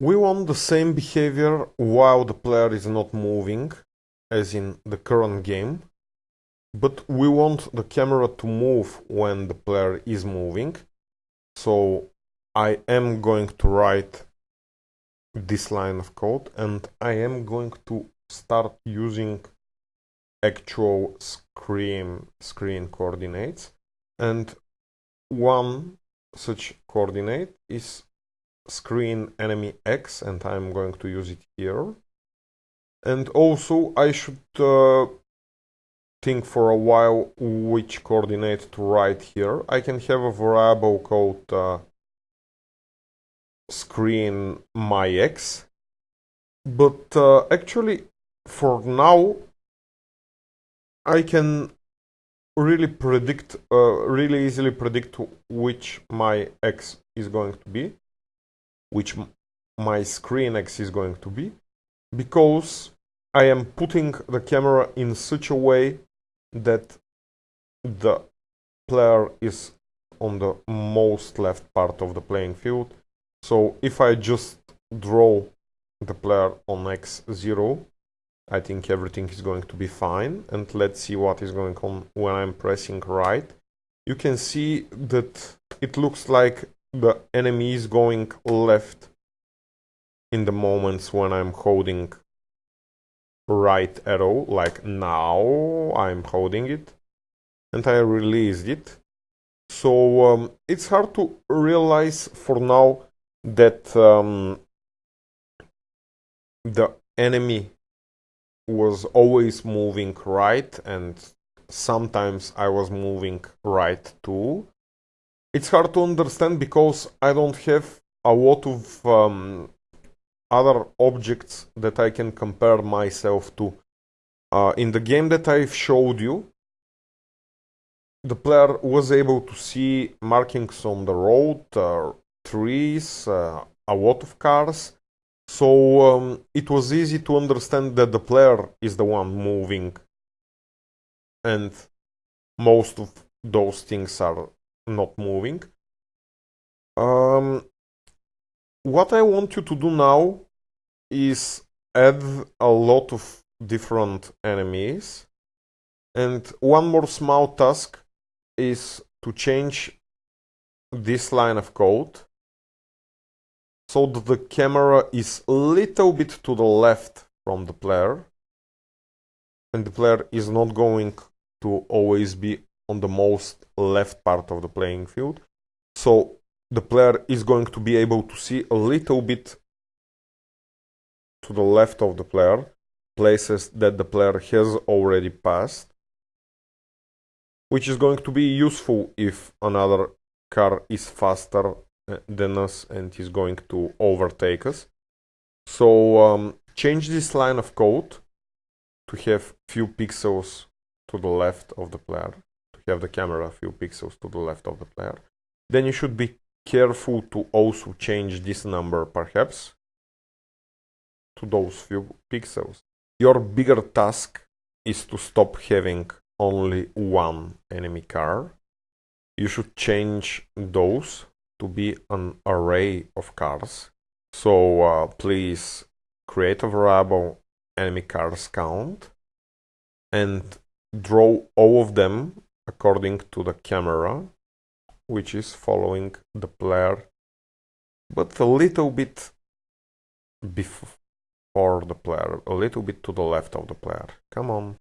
We want the same behavior while the player is not moving, as in the current game, but we want the camera to move when the player is moving. So I am going to write this line of code, and I am going to start using actual screen coordinates. And one such coordinate is screen enemy X, and I'm going to use it here. And also I should think for a while which coordinate to write here. I can have a variable called screen myX, but actually for now I can really easily predict which my X is going to be, which my screen X is going to be, because I am putting the camera in such a way that the player is on the most left part of the playing field. So if I just draw the player on X0, I think everything is going to be fine. And let's see what is going on when I'm pressing right. You can see that it looks like the enemy is going left in the moments when I'm holding right arrow, like now I'm holding it and I released it. So it's hard to realize for now that the enemy was always moving right, and sometimes I was moving right too. It's hard to understand because I don't have a lot of other objects that I can compare myself to. In the game that I've showed you, the player was able to see markings on the road, trees, a lot of cars. So it was easy to understand that the player is the one moving, and most of those things are not moving. What I want you to do now is add a lot of different enemies, and one more small task is to change this line of code so that the camera is a little bit to the left from the player, and the player is not going to always be on the most left part of the playing field. So the player is going to be able to see a little bit to the left of the player, places that the player has already passed, which is going to be useful if another car is faster than us and is going to overtake us. So change this line of code to have few pixels to the left of the player, to have the camera a few pixels to the left of the player. Then you should be careful to also change this number perhaps to those few pixels. Your bigger task is to stop having only one enemy car. You should change those to be an array of cars. So please create a variable enemy cars count and draw all of them according to the camera, which is following the player, but a little bit before the player, a little bit to the left of the player. Come on.